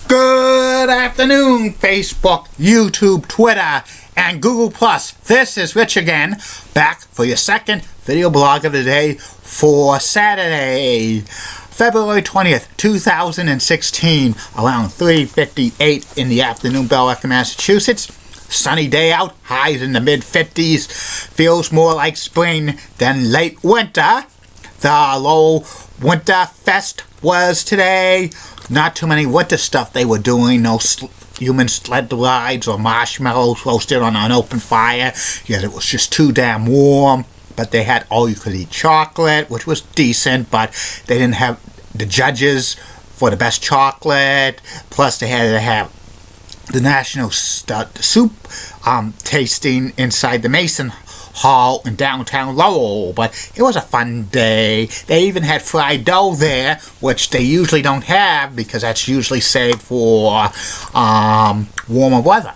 Good afternoon, Facebook, YouTube, Twitter, and Google+. This is Rich again, back for your second video blog of the day for Saturday, February 20th, 2016, around 3:58 in the afternoon, Belleville, Massachusetts. Sunny day out, highs in the mid-50s, feels more like spring than late winter. The Lowell Winter Fest was today. Not too many winter stuff they were doing. No human sled rides or marshmallows roasted on an open fire. Yeah, it was just too damn warm. But they had all-you-could-eat chocolate, which was decent, but they didn't have the judges for the best chocolate. Plus, they had to have the National Soup tasting inside the Mason Hall in downtown Lowell, but it was a fun day. They even had fried dough there, which they usually don't have because that's usually saved for warmer weather.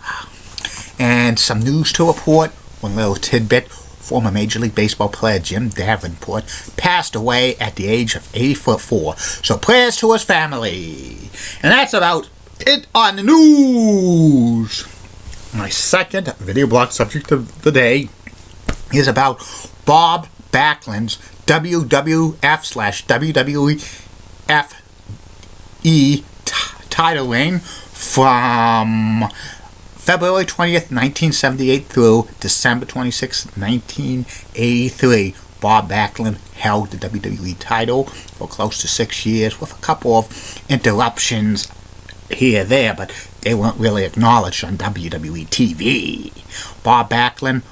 And some news to report, one little tidbit. Former Major League Baseball player Jim Davenport passed away at the age of 84. So prayers to his family. And that's about it on the news. My second video blog subject of the day is about Bob Backlund's WWF/WWEF title reign from February 20th, 1978 through December 26th, 1983. Bob Backlund held the WWE title for close to 6 years with a couple of interruptions here and there, but they weren't really acknowledged on WWE TV. Bob Backlund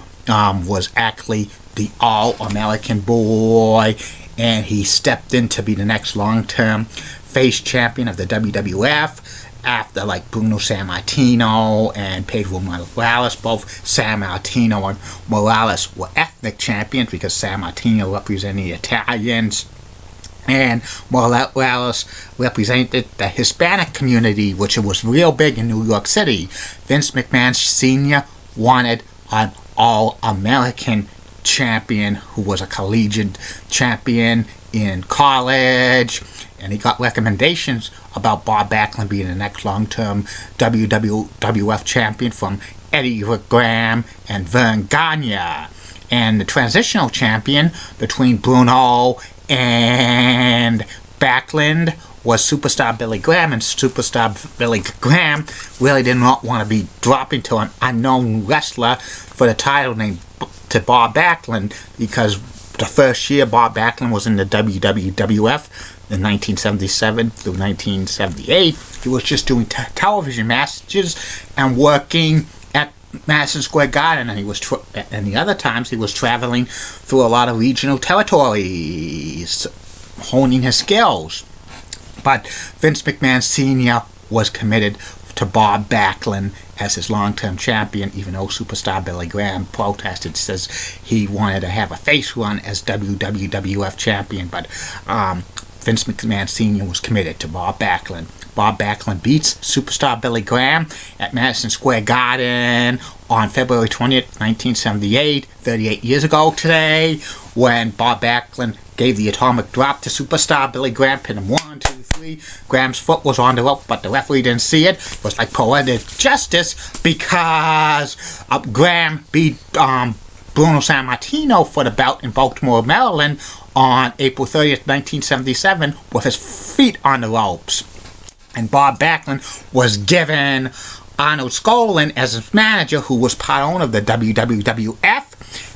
was actually the All-American boy, and he stepped in to be the next long-term face champion of the WWF after like Bruno Sammartino and Pedro Morales. Both Sammartino and Morales were ethnic champions because Sammartino represented the Italians and Morales represented the Hispanic community, which was real big in New York City. Vince McMahon Sr. wanted an All-American champion who was a collegiate champion in college, and he got recommendations about Bob Backlund being the next long-term WWF champion from Eddie Graham and Vern Gagne. And the transitional champion between Bruno and Backlund was Superstar Billy Graham, and Superstar Billy Graham really did not want to be dropping to an unknown wrestler for the title named to Bob Backlund, because the first year Bob Backlund was in the WWF in 1977 through 1978, he was just doing television matches and working at Madison Square Garden, and he was and the other times he was traveling through a lot of regional territories, honing his skills. But Vince McMahon Sr. was committed to Bob Backlund as his long-term champion, even though Superstar Billy Graham protested, says he wanted to have a face run as WWF champion, but Vince McMahon Sr. was committed to Bob Backlund. Bob Backlund beats Superstar Billy Graham at Madison Square Garden on February 20th, 1978, 38 years ago today, when Bob Backlund gave the atomic drop to Superstar Billy Graham, pinned him 1, 2, 3. Graham's foot was on the rope, but the referee didn't see it. It was like poetic justice because Graham beat Bruno Sammartino for the belt in Baltimore, Maryland on April 30th, 1977 with his feet on the ropes. And Bob Backlund was given Arnold Skolin as his manager, who was part owner of the WWF.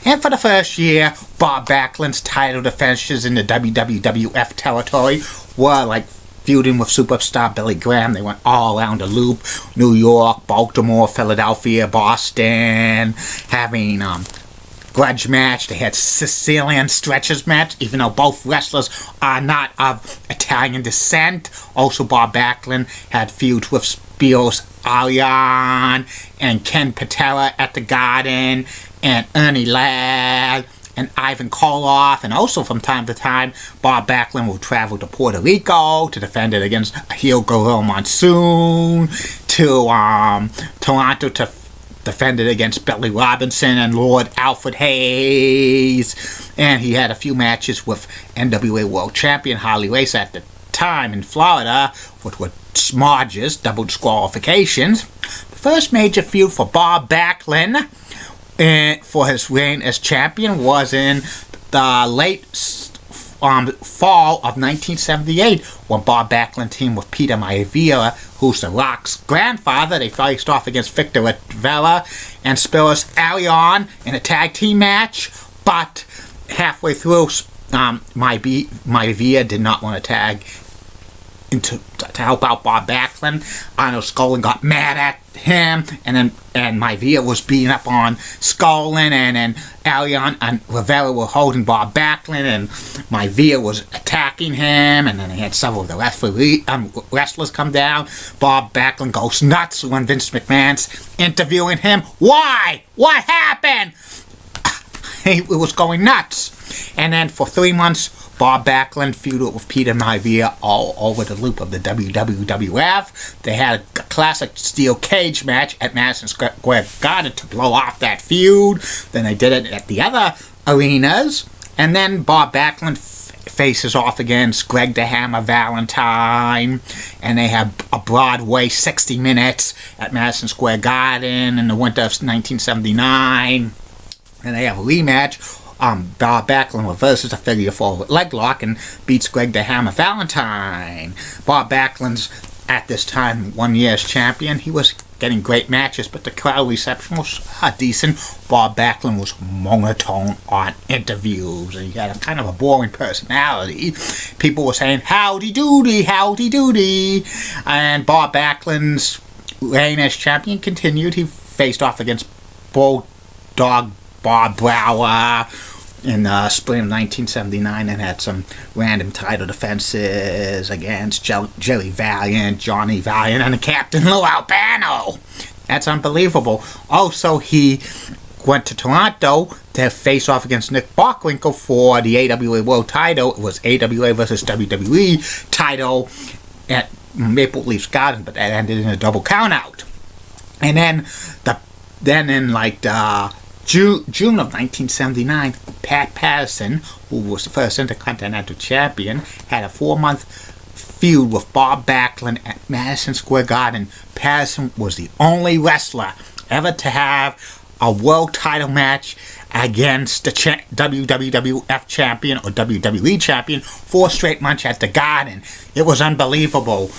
And for the first year, Bob Backlund's title defenses in the WWF territory were like feuding with Superstar Billy Graham. They went all around the loop: New York, Baltimore, Philadelphia, Boston, having grudge match. They had Sicilian stretchers match, even though both wrestlers are not of Italian descent. Also, Bob Backlund had feuds with Spiros Arion and Ken Patera at the Garden, and Ernie Ladd and Ivan Koloff, and also from time to time, Bob Backlund would travel to Puerto Rico to defend it against a heel Gorilla Monsoon, to Toronto to defended against Billy Robinson and Lord Alfred Hayes, and he had a few matches with NWA World Champion Harley Race at the time in Florida, which were smudges, double disqualifications. The first major feud for Bob Backlund for his reign as champion was in the late fall of 1978 when Bob Backlund teamed with Peter Maivia, who's The Rock's grandfather. They faced off against Victor Vela and Spiros Arion in a tag team match, but halfway through, Maivia did not want to tag to help out Bob Backlund. Arnold Skolin got mad at him, and Maivia was beating up on Skolin, and then Arion and Rivera were holding Bob Backlund, and Maivia was attacking him, and then they had several of the wrestlers come down. Bob Backlund goes nuts when Vince McMahon's interviewing him. Why? What happened? He was going nuts. And then for 3 months, Bob Backlund feuded with Peter Maivia all over the loop of the WWF. They had a classic steel cage match at Madison Square Garden to blow off that feud. Then they did it at the other arenas. And then Bob Backlund faces off against Greg the Hammer Valentine. And they have a Broadway 60 minutes at Madison Square Garden in the winter of 1979. And they have a rematch. Bob Backlund reverses a figure 4 leg lock and beats Greg the Hammer Valentine. Bob Backlund's, at this time, 1 year as champion. He was getting great matches, but the crowd reception was decent. Bob Backlund was monotone on interviews, and he had a kind of a boring personality. People were saying, howdy doody, howdy doody. And Bob Backlund's reign as champion continued. He faced off against Bulldog Bob Brower in the spring of 1979 and had some random title defenses against Jerry Valiant, Johnny Valiant, and Captain Lou Albano. That's unbelievable. Also, he went to Toronto to face off against Nick Bockwinkel for the AWA World title. It was AWA versus WWE title at Maple Leafs Garden, but that ended in a double countout. And then in June of 1979, Pat Patterson, who was the first Intercontinental Champion, had a 4-month feud with Bob Backlund at Madison Square Garden. Patterson was the only wrestler ever to have a world title match against the WWF champion or WWE champion 4 straight months at the Garden. It was unbelievable.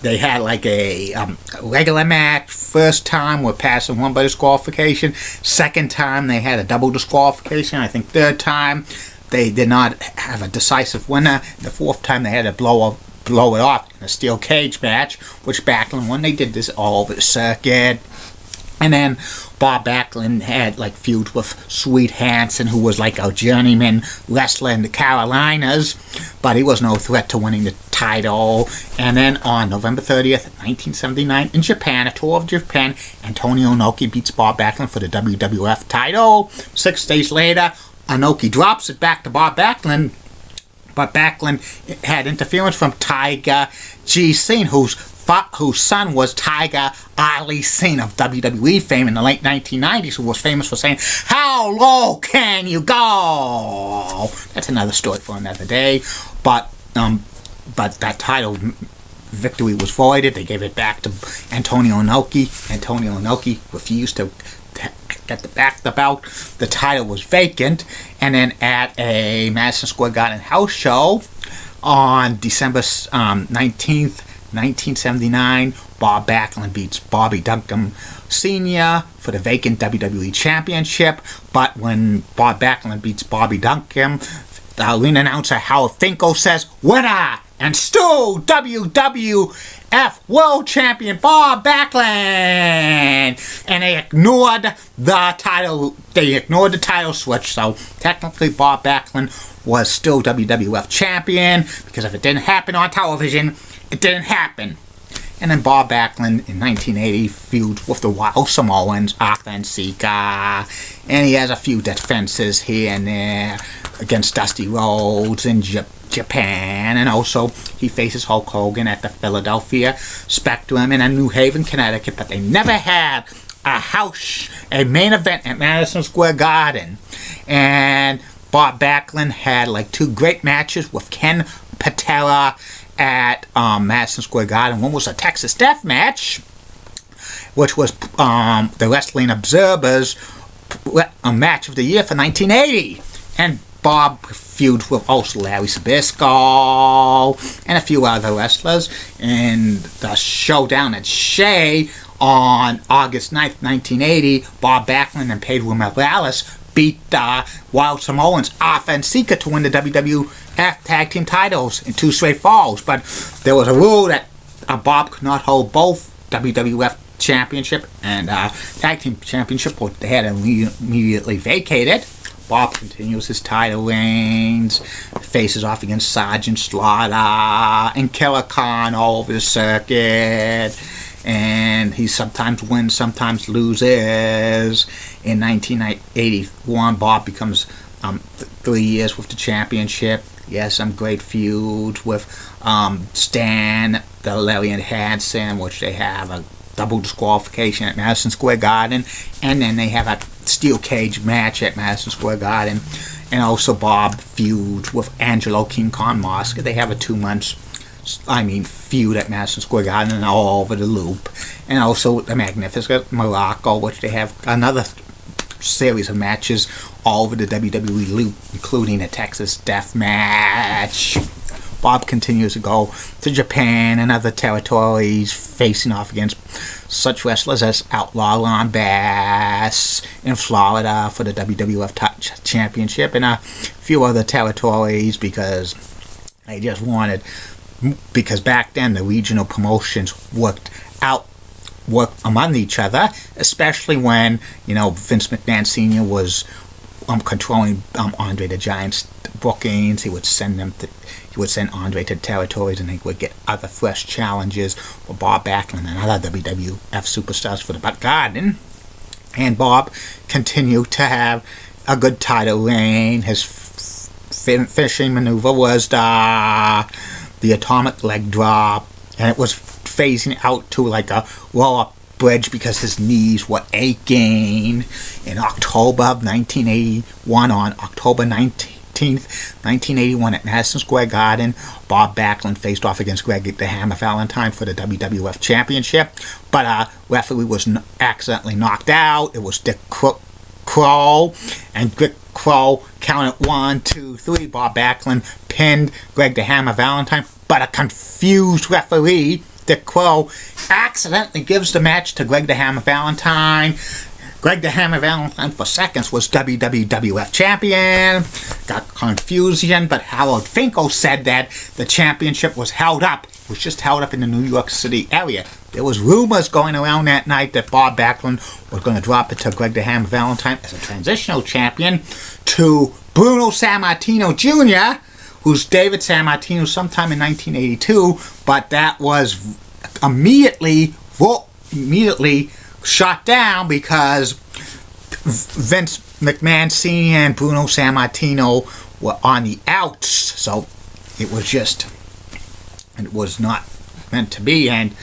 They had like a regular match. First time where Patterson won by disqualification. Second time they had a double disqualification. I think third time they did not have a decisive winner. The fourth time they had to blow it off in a steel cage match, which Backlund won. They did this all over the circuit. And then Bob Backlund had feuds with Sweet Hansen, who was like a journeyman wrestler in the Carolinas, but he was no threat to winning the title. And then on November 30th, 1979, in Japan, a tour of Japan, Antonio Inoki beats Bob Backlund for the WWF title. 6 days later, Inoki drops it back to Bob Backlund, but Backlund had interference from Tiger G. Singh, whose son was Tiger Ali Singh of WWE fame in the late 1990s, who was famous for saying, "How low can you go?" That's another story for another day. But that title victory was voided. They gave it back to Antonio Inoki. Antonio Inoki refused to get back the belt. The title was vacant. And then at a Madison Square Garden house show on December 19th, 1979, Bob Backlund beats Bobby Duncombe Sr. for the vacant WWE Championship. But when Bob Backlund beats Bobby Duncombe, the arena announcer Howard Finkel says, "Winner and still WWF World Champion Bob Backlund." And they ignored the title. They ignored the title switch. So technically, Bob Backlund was still WWF Champion, because if it didn't happen on television, it didn't happen. And then Bob Backlund in 1980 feuds with the Wild Samoans, Arthur and Sika. And he has a few defenses here and there against Dusty Rhodes in Japan. And also he faces Hulk Hogan at the Philadelphia Spectrum in New Haven, Connecticut. But they never had a main event at Madison Square Garden. And Bob Backlund had 2 great matches with Ken Patera at Madison Square Garden. One was a Texas Death Match, which was the Wrestling Observer's match of the year for 1980. And Bob feuds with also Larry Zbyszko and a few other wrestlers. In the showdown at Shea on August 9th, 1980, Bob Backlund and Pedro Morales beat Wild Samoans, Arthur and Sika, to win the WWF Tag Team titles in 2 straight falls. But there was a rule that Bob could not hold both WWF Championship and Tag Team Championship, which they had immediately vacated. Bob continues his title reigns, faces off against Sergeant Slaughter and Killer Khan all over the circuit, and he sometimes wins, sometimes loses. In 1981, Bob becomes 3 years with the championship. He has some great feuds with Stan, the Lariat Hansen, which they have a double disqualification at Madison Square Garden, and then they have a steel cage match at Madison Square Garden. And also Bob feuds with Angelo King Kong Mosca. They have a 2 months feud at Madison Square Garden and all over the loop. And also the Magnificent Morocco, which they have another series of matches all over the WWE loop, including a Texas Death Match. Bob continues to go to Japan and other territories, facing off against such wrestlers as Outlaw Ron Bass in Florida for the WWF Championship, and a few other territories because they just wanted, because back then the regional promotions worked among each other, especially when Vince McMahon Sr. was controlling Andre the Giant's bookings. He would send Andre to territories, and they would get other fresh challenges for Bob Backlund and other WWF superstars for the Garden. And Bob continued to have a good title reign. His finishing maneuver was the atomic leg drop, and it was phasing out to like a roll-up bridge because his knees were aching. In October of 1981, on October 19th, 1981 at Madison Square Garden, Bob Backlund faced off against Greg the Hammer Valentine for the WWF Championship, but referee was accidentally knocked out. It was Dick Crow, and Dick Crow counted 1, 2, 3. Bob Backlund pinned Greg the Hammer Valentine, but a confused referee, Dick Crow, accidentally gives the match to Greg the Hammer Valentine. Greg the Hammer Valentine for seconds was WWF champion. Got confusion, but Harold Finkel said that the championship was held up. It was just held up in the New York City area. There was rumors going around that night that Bob Backlund was going to drop it to Greg the Hammer Valentine as a transitional champion to Bruno Sammartino Jr., who's David Sammartino sometime in 1982, but that was immediately shot down because Vince McMahon Sr. and Bruno Sammartino were on the outs, so it was not meant to be, and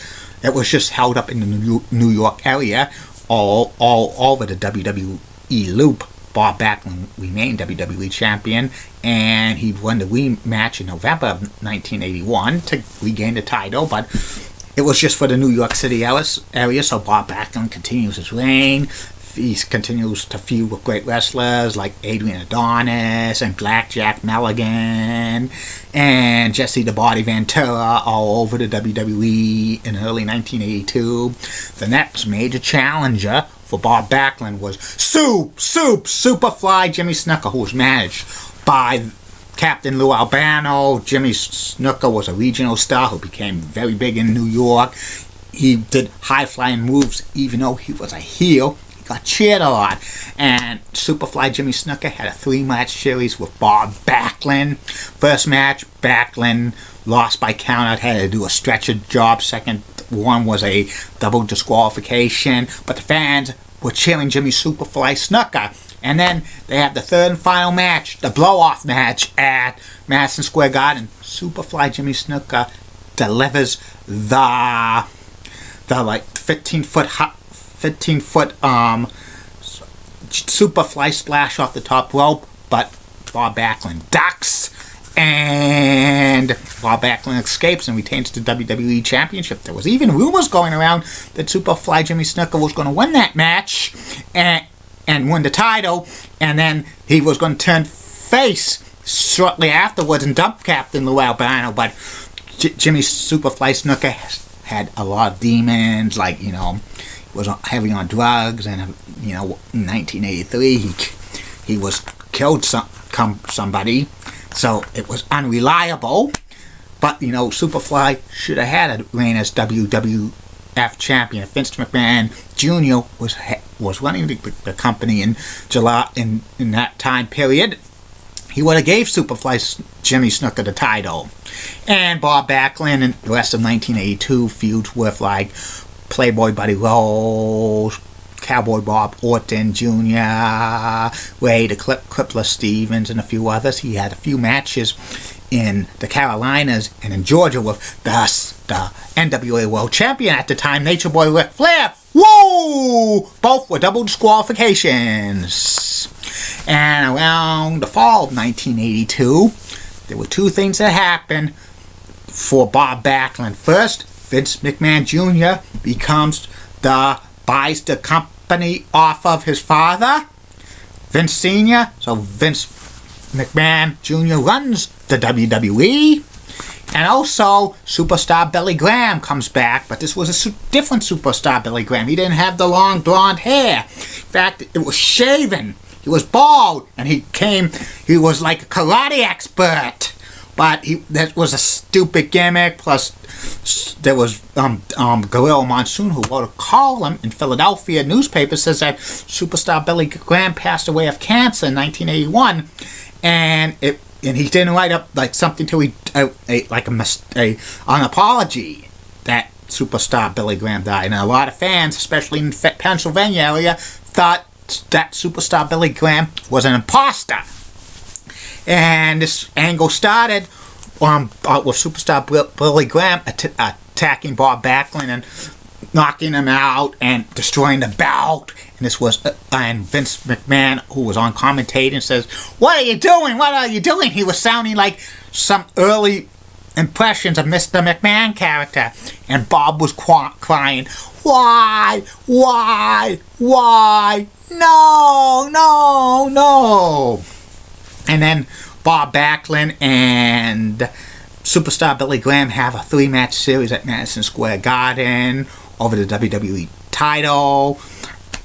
it was just held up in the New York area all over the WWE loop. Bob Backlund remained WWE champion, and he won the rematch in November of 1981 to regain the title, but it was just for the New York City area, so Bob Backlund continues his reign. He continues to feud with great wrestlers like Adrian Adonis and Blackjack Mulligan and Jesse the Body Ventura all over the WWE in early 1982. The next major challenger for Bob Backlund was Superfly Jimmy Snuka, who was managed by Captain Lou Albano. Jimmy Snuka was a regional star who became very big in New York. He did high-flying moves even though he was a heel. He got cheered on. And Superfly Jimmy Snuka had a 3-match series with Bob Backlund. First match, Backlund lost by countout, had to do a stretcher job. Second one was a double disqualification, but the fans were cheering Jimmy Superfly Snuka. And then they have the third and final match, the blow-off match at Madison Square Garden. Superfly Jimmy Snuka delivers the 15-foot Superfly splash off the top rope, but Bob Backlund ducks And Bob Backlund escapes and retains the WWE Championship. There was even rumors going around that Superfly Jimmy Snuka was going to win that match and win the title, and then he was going to turn face shortly afterwards and dump Captain Lou Albano. But Jimmy Superfly Snuka had a lot of demons, like, he was heavy on drugs, and in 1983 he was killed somebody, so it was unreliable. But Superfly should have had a reign as WWF champion. Vince McMahon Jr. was running the company in July in that time period. He would have gave Superfly Jimmy Snuka the title. And Bob Backlund and the rest of 1982 feuds with like Playboy Buddy Rose, Cowboy Bob Orton Jr., Ray the Crippler Stevens, and a few others. He had a few matches in the Carolinas and in Georgia with the NWA World Champion at the time, Nature Boy Ric Flair. Whoa! Both were double disqualifications. And around the fall of 1982, there were two things that happened for Bob Backlund. First, Vince McMahon Jr. buys the company off of his father, Vince Sr. So Vince McMahon Jr. runs the WWE. And also, Superstar Billy Graham comes back, but this was a different Superstar Billy Graham. He didn't have the long blonde hair. In fact, it was shaven. He was bald, and he was like a karate expert. But that was a stupid gimmick. Plus, there was Gorilla Monsoon, who wrote a column in Philadelphia newspaper, says that Superstar Billy Graham passed away of cancer in 1981, and he didn't write up like something till an apology that Superstar Billy Graham died. And a lot of fans, especially in the Pennsylvania area, thought that Superstar Billy Graham was an imposter. And this angle started with Superstar Billy Graham attacking Bob Backlund and knocking him out and destroying the belt. And this was and Vince McMahon, who was on commentating, says, "What are you doing? What are you doing?" He was sounding like some early impressions of Mr. McMahon character. And Bob was crying, "Why? No. And then Bob Backlund and Superstar Billy Graham have a 3-match series at Madison Square Garden over the WWE title.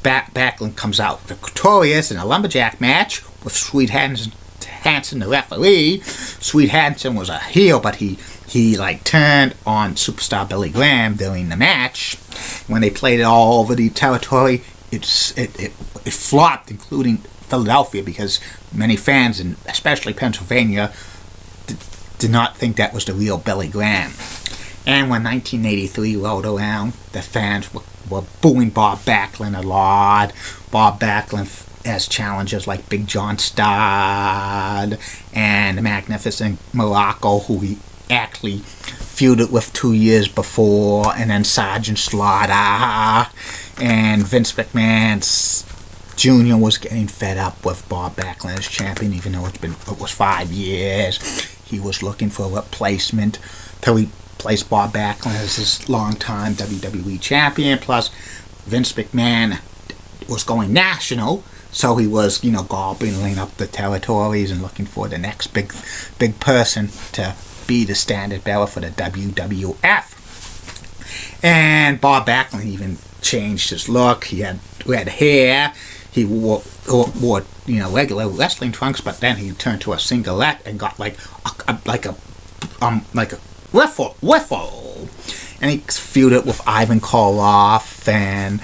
Backlund comes out victorious in a lumberjack match with Sweet Hanson the referee. Sweet Hanson was a heel, but he turned on Superstar Billy Graham during the match. When they played it all over the territory, it flopped, including Philadelphia, because many fans, and especially Pennsylvania, did not think that was the real Billy Graham. And when 1983 rolled around, the fans were booing Bob Backlund a lot. Bob Backlund has challengers like Big John Studd and the Magnificent Morocco, who he actually feuded with 2 years before, and then Sergeant Slaughter. And Vince McMahon Jr. was getting fed up with Bob Backlund as champion, even though it was 5 years. He was looking for a replacement to replace Bob Backlund as his longtime WWE champion. Plus, Vince McMahon was going national, so he was, gobbling up the territories and looking for the next big person to be the standard bearer for the WWF. And Bob Backlund even changed his look. He had red hair. He wore regular wrestling trunks, but then he turned to a singlet and got like a wiffle. And he feuded with Ivan Koloff and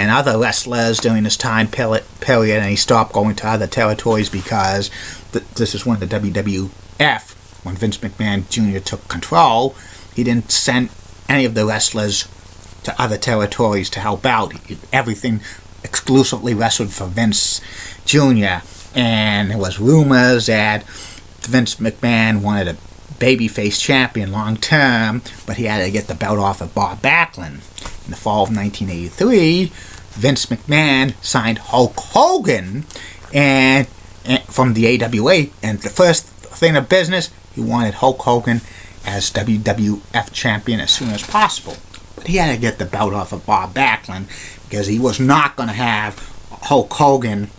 other wrestlers during this time period, and he stopped going to other territories because this is when the WWF, when Vince McMahon Jr. took control, he didn't send any of the wrestlers to other territories to help out. Everything exclusively wrestled for Vince Jr. And there was rumors that Vince McMahon wanted a babyface champion long term, but he had to get the belt off of Bob Backlund. In the fall of 1983, Vince McMahon signed Hulk Hogan and from the AWA, and the first thing of business. He wanted Hulk Hogan as WWF champion as soon as possible. But he had to get the belt off of Bob Backlund because he was not going to have Hulk Hogan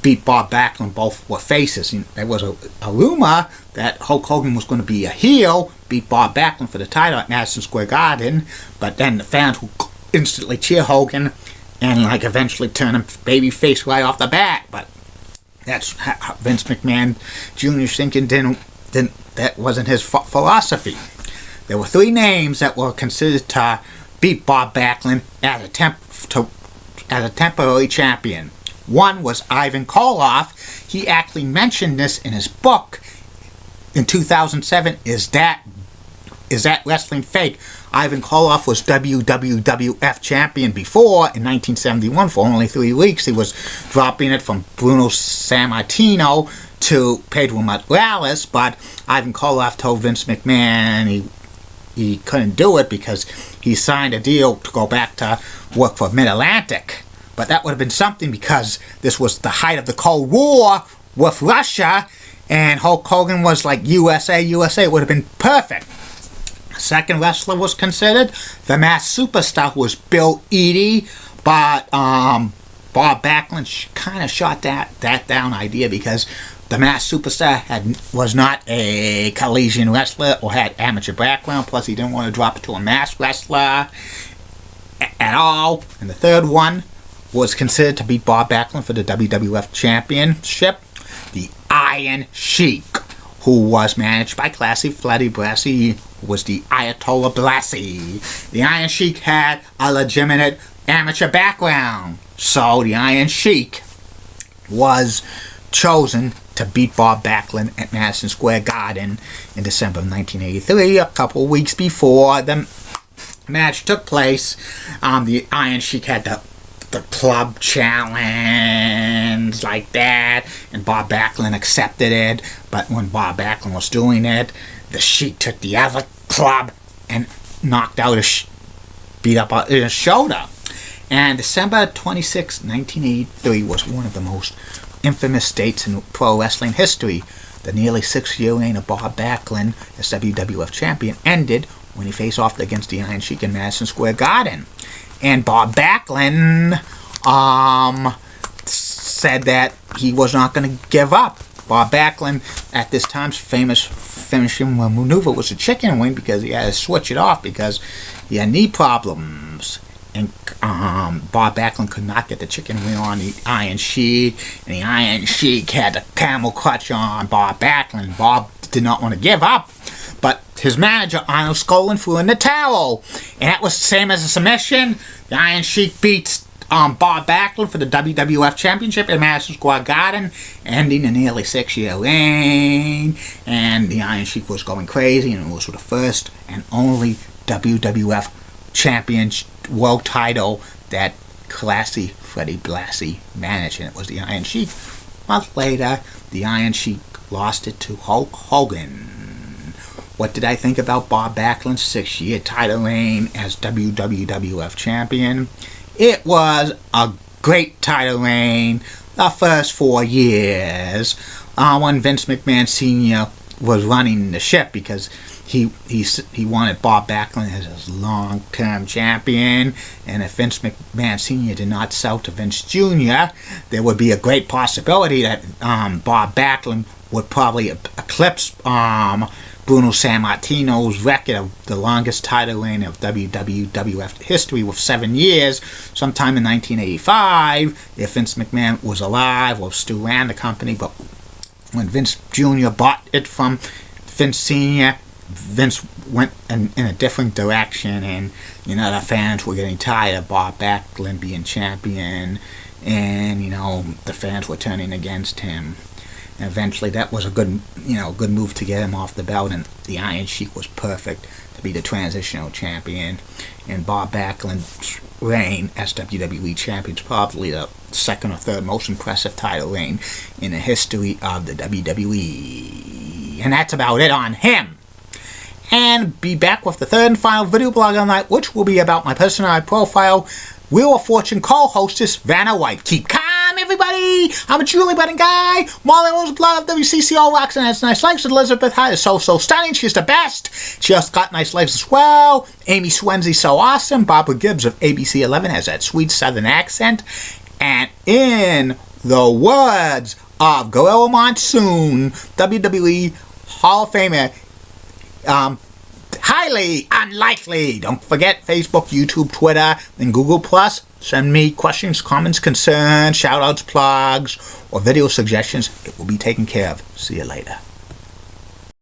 beat Bob Backlund. Both were faces. There was a rumor that Hulk Hogan was going to be a heel, beat Bob Backlund for the title at Madison Square Garden, but then the fans would instantly cheer Hogan and eventually turn him babyface right off the bat. But that's how Vince McMahon Jr.'s thinking that wasn't his philosophy. There were 3 names that were considered to beat Bob Backlund as a temporary champion. One was Ivan Koloff. He actually mentioned this in his book in 2007. Is that wrestling fake? Ivan Koloff was WWF champion before in 1971 for only 3 weeks. He was dropping it from Bruno Sammartino to Pedro Morales, but Ivan Koloff told Vince McMahon he couldn't do it because he signed a deal to go back to work for Mid-Atlantic. But that would have been something because this was the height of the Cold War with Russia, and Hulk Hogan was like USA. It would have been perfect. The second wrestler was considered. The Masked Superstar was Bill Eadie, but Bob Backlund kind of shot that down idea because the Masked Superstar was not a collegiate wrestler or had amateur background. Plus, he didn't want to drop it to a masked wrestler at all. And the third one was considered to beat Bob Backlund for the WWF Championship, the Iron Sheik, who was managed by Classy Freddy Blassie, who was the Ayatollah Blassie. The Iron Sheik had a legitimate amateur background, so the Iron Sheik was chosen to beat Bob Backlund at Madison Square Garden in December of 1983, a couple weeks before the match took place. The Iron Sheik had the club challenge like that, and Bob Backlund accepted it. But when Bob Backlund was doing it, the Sheik took the other club and knocked out beat up his shoulder. And December 26, 1983 was one of the most infamous dates in pro wrestling history. The nearly 6-year reign of Bob Backlund as WWF champion ended when he faced off against the Iron Sheik in Madison Square Garden. And Bob Backlund said that he was not going to give up. Bob Backlund, at this time's famous finishing maneuver was a chicken wing because he had to switch it off because he had knee problems. And Bob Backlund could not get the chicken wing on the Iron Sheik, and the Iron Sheik had the camel clutch on Bob Backlund. Bob did not want to give up, but his manager, Arnold Skaaland, threw in the towel, and that was the same as a submission. The Iron Sheik beats Bob Backlund for the WWF Championship at Madison Square Garden, ending a nearly 6-year reign, and the Iron Sheik was going crazy, and it was the first and only WWF Champion world title that Classy Freddy Blassie managed, and it was the Iron Sheik. A month later, the Iron Sheik lost it to Hulk Hogan. What did I think about Bob Backlund's 6-year title reign as WWF champion? It was a great title reign the first 4 years when Vince McMahon Sr. was running the ship, because he wanted Bob Backlund as his long-term champion, and if Vince McMahon Sr. did not sell to Vince Jr., there would be a great possibility that Bob Backlund would probably eclipse Bruno Sammartino's record of the longest title reign of WWF history with 7 years, sometime in 1985, if Vince McMahon was alive or still ran the company. But when Vince Jr. bought it from Vince Sr., Vince went in a different direction, and the fans were getting tired of Bob Backlund being champion, and the fans were turning against him. And eventually, that was a good move to get him off the belt, and the Iron Sheik was perfect to be the transitional champion. And Bob Backlund's reign as WWE champion is probably the second or third most impressive title reign in the history of the WWE. And that's about it on him. And be back with the third and final video blog on night, which will be about my personality profile, Wheel of Fortune co-hostess Vanna White. Keep calm! everybody. I'm a truly budding guy. Molly Rose Blood, WCCO rocks and has nice legs. Elizabeth Hyde is so stunning. She's the best. She just got nice legs as well. Amy Swenzy's so awesome. Barbara Gibbs of ABC 11 has that sweet southern accent. And in the words of Gorilla Monsoon, WWE Hall of Famer, highly unlikely. Don't forget Facebook, YouTube, Twitter, and Google+. Send me questions, comments, concerns, shout-outs, plugs, or video suggestions. It will be taken care of. See you later.